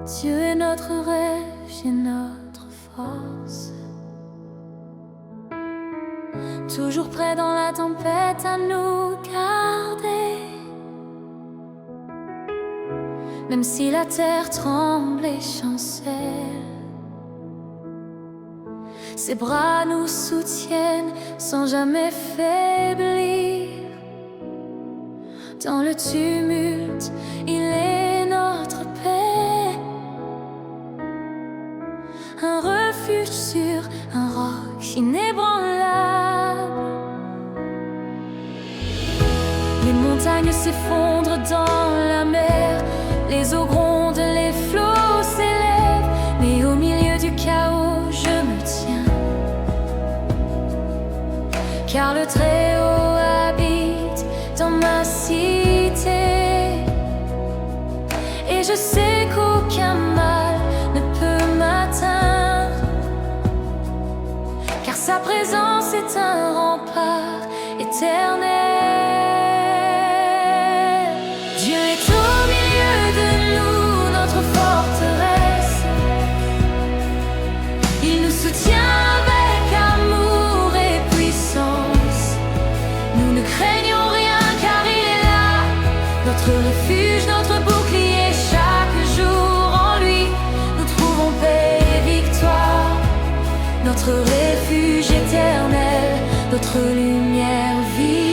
Dieu est notre refuge et notre force, toujours prêt dans la tempête à nous garder. Même si la terre tremble et chancelle, ses bras nous soutiennent sans jamais faiblir. Dans le tumulte, il est notre paix, un refuge sûr, un roc inébranlable. Les montagnes s'effondrent dans la mer, les eaux grondent, les flots s'élèvent, mais au milieu du chaos je me tiens, car le Très-Haut habite dans ma cité, et je sais qu'aucun mal ne peut m'atteindre, car sa présence est un rempart éternel. Dieu est au milieu de nous, notre forteresse. Il nous soutient avec amour et puissance. Nous ne craignons rien car il est là, notre refuge, notre bouclier. Chaque jour en lui, nous trouvons paix et victoire. Notre refuge éternel, notre lumière vive.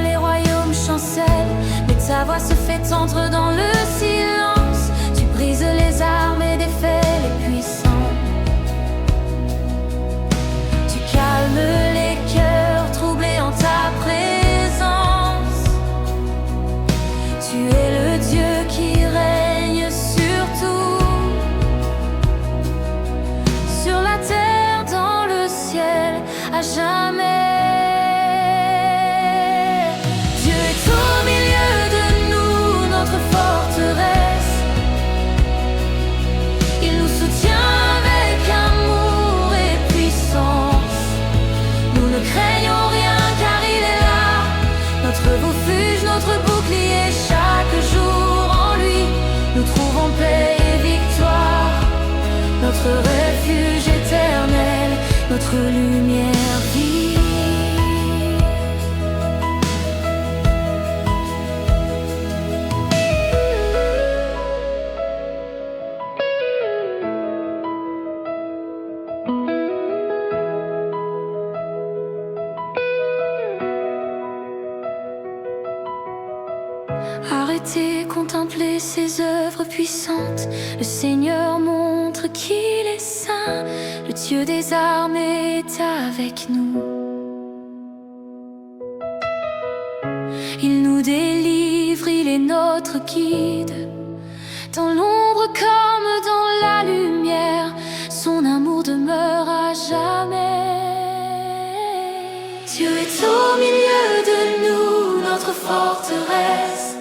Les royaumes chancellent, mais ta voix se fait entendre dans le silence. Tu brises les armes et défais les puissants. Tu calmes les cœurs troublés en ta présence. Tu es le Dieu qui règne sur tout, sur la terre, dans le ciel, à jamais. Notre bouclier, chaque jour en lui, nous trouvons paix et victoire. Notre refuge éternel, notre lumière vive. Arrêtez, contemplez ses œuvres puissantes. Le Seigneur montre qu'il est saint. Le Dieu des armées est avec nous. Il nous délivre, il est notre guide. Dans l'ombre comme dans la lumière, son amour demeure à jamais. Dieu est au milieu de nous, notre forteresse.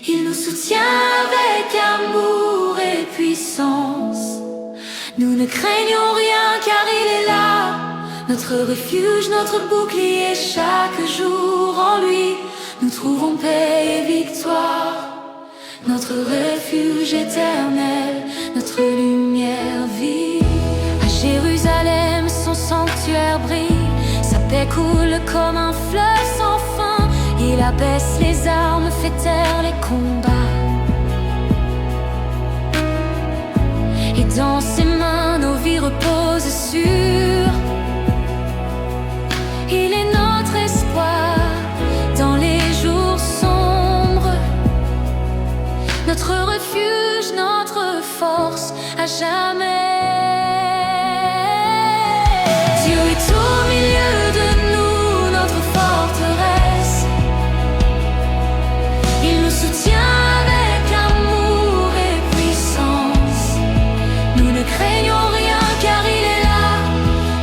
Il nous soutient avec amour et puissance. Nous ne craignons rien car il est là, notre refuge, notre bouclier. Chaque jour en lui, nous trouvons paix et victoire. Notre refuge éternel, notre lumière vive. À Jérusalem, son sanctuaire brille. Sa paix coule comme un fleuve sans fin. Il abaisse les armes, fait taire les combats. Et dans ses mains, nos vies reposent sûres. Il est notre espoir dans les jours sombres, notre refuge, notre force à jamais. Dieu est au milieu de nous, notre forteresse. Il nous soutient avec amour et puissance. Nous ne craignons rien car il est là,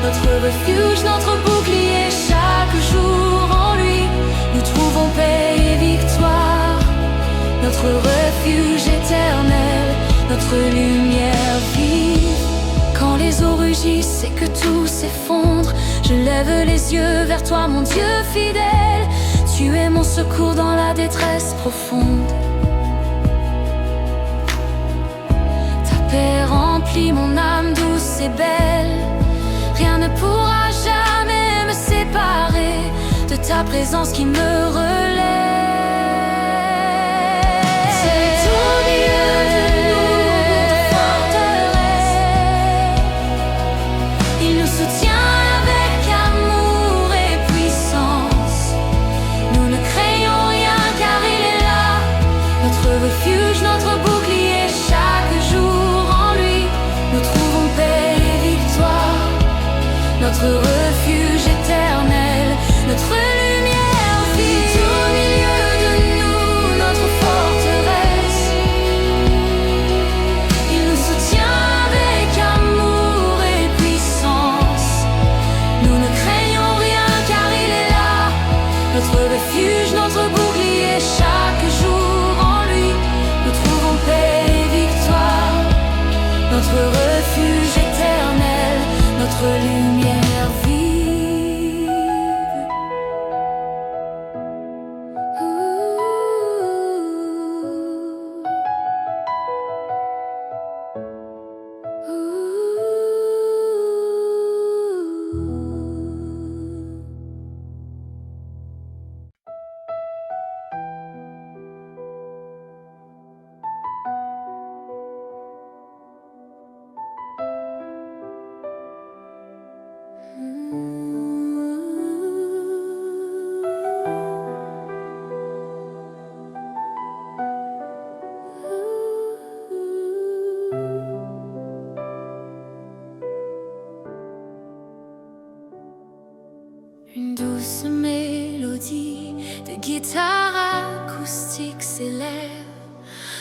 notre refuge, notre bouclier. Chaque jour en lui, nous trouvons paix et victoire. Notre refuge éternel, notre lumière vive. Quand les eaux rugissent rugissent et que tout s'effondre, je lève les yeux vers toi, mon Dieu fidèle. Tu es mon secours dans la détresse profonde. Ta paix remplit mon âme douce et belle. Rien ne pourra jamais me séparer de ta présence qui me relève. Refuge, notre bouclier, chaque jour en lui, nous trouvons paix et victoire. Notre refuge éternel, notre lumière vit au milieu de nous, notre forteresse. Il nous soutient avec amour et puissance. Nous ne craignons rien car il est là, notre refuge, notre bouclier, chaque jour. Notre refuge éternel, notre lumière vive. Une douce mélodie de guitare acoustique s'élève,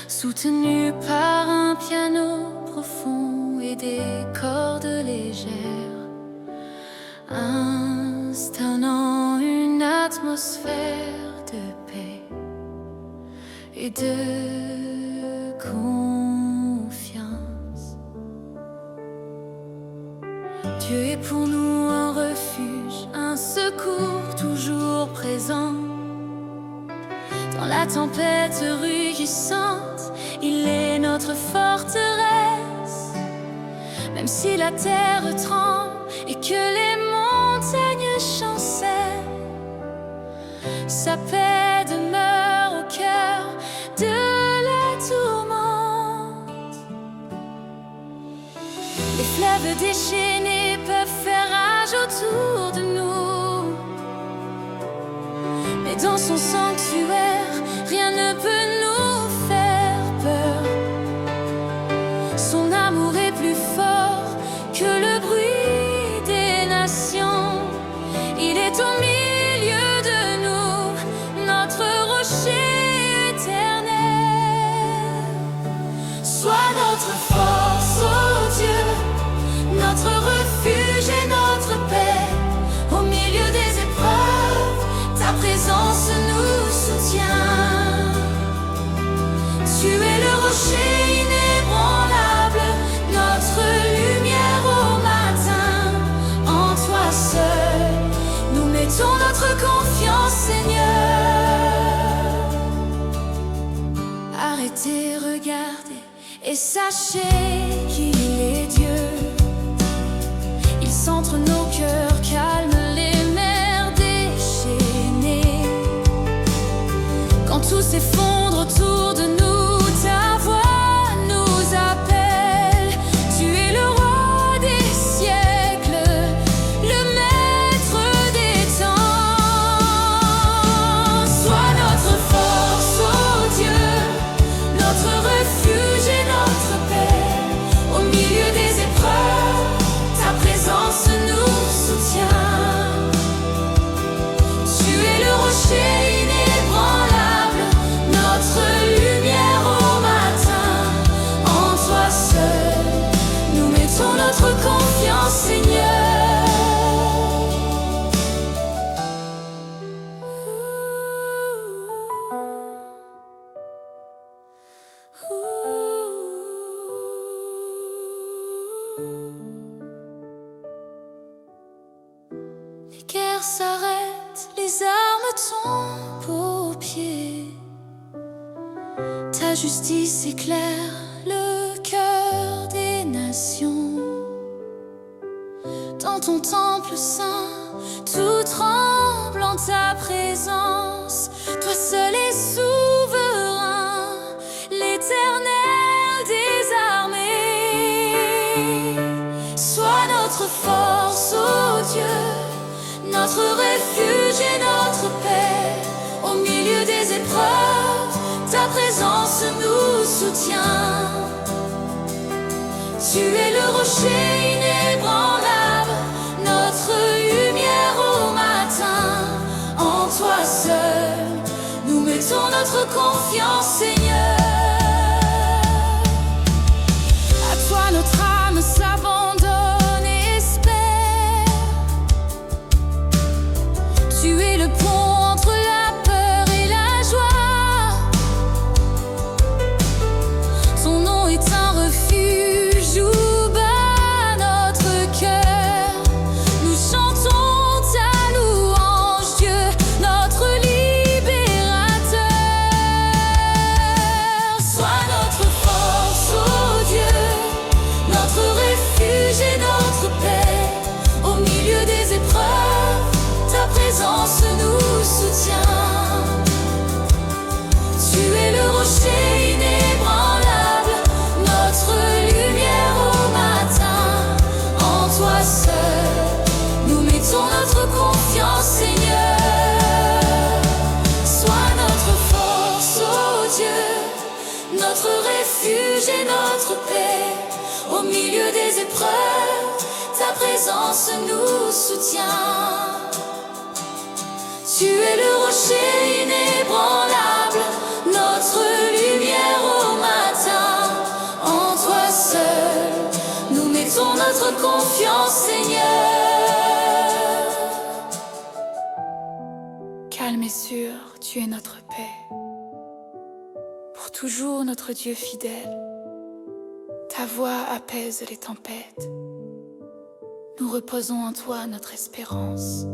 soutenue par un piano profond et des cordes légères, instaurant une atmosphère de paix et de confiance. Dieu est pour nous un refuge, un secours toujours présent. Dans la tempête rugissante, il est notre forteresse. Même si la terre tremble et que les montagnes chancellent, sa paix demeure au cœur de la tourmente. Les fleuves déchaînés peuvent faire rage autour de nous, mais dans son sanctuaire, rien ne peut nous faire peur. Son amour est plus fort que le bruit des nations. Il est au milieu de nous, notre rocher éternel. Sois notre force, ô Dieu, notre refuge et notre paix. Au milieu des épreuves, ta présence nous soutient. Tu es le rocher inébranlable, notre lumière au matin. En toi seul, nous mettons notre confiance, Seigneur. Arrêtez, regardez et sachez qu'il est Dieu. Il centre nos cœurs, calme les mers déchaînées. Quand tout s'effondre autour de nous, ta voix nous appelle. Tu es le roi des siècles, le maître des temps. Sois notre force, ô Dieu, notre refuge et notre paix. Au milieu des épreuves, s'arrête, les armes tombent aux pieds. Ta justice éclaire le cœur des nations. Dans ton temple saint, tout tremble en ta présence. Toi seul es souverain, l'Éternel des armées. Sois notre force, ô Dieu, notre refuge et notre paix. Au milieu des épreuves, ta présence nous soutient. Tu es le rocher inébranlable, notre lumière au matin. En toi seul, nous mettons notre confiance, Seigneur. À toi notre âme s'abandonne et espère. Tu es le pont entre la peur et la joie. Ton nom est un refuge où bat notre cœur. Nous chantons ta louange, Dieu, notre libérateur. Sois notre force, ô Dieu, notre refuge et notre paix. Au milieu des épreuves, ta présence nous soutient. Tu es le rocher inébranlable, notre lumière au matin. En toi seul, nous mettons notre confiance, Seigneur. Sois notre force, ô Dieu, notre refuge et notre paix. Au milieu des épreuves, ta présence nous soutient. Tu es le rocher inébranlable, notre lumière au matin. En toi seul, nous mettons notre confiance, Seigneur. Calme et sûr, tu es notre paix. Pour toujours notre Dieu fidèle. Ta voix apaise les tempêtes. Nous reposons en toi notre espérance.